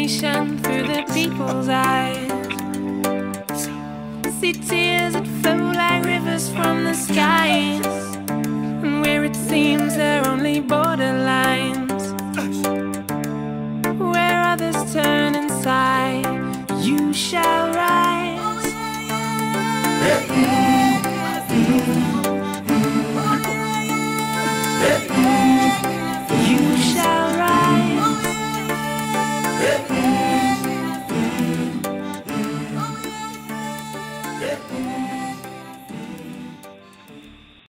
nation through the people's eyes. See tears that flow like rivers from the skies, and where it seems there are only borderlines, where others turn inside, you shall rise.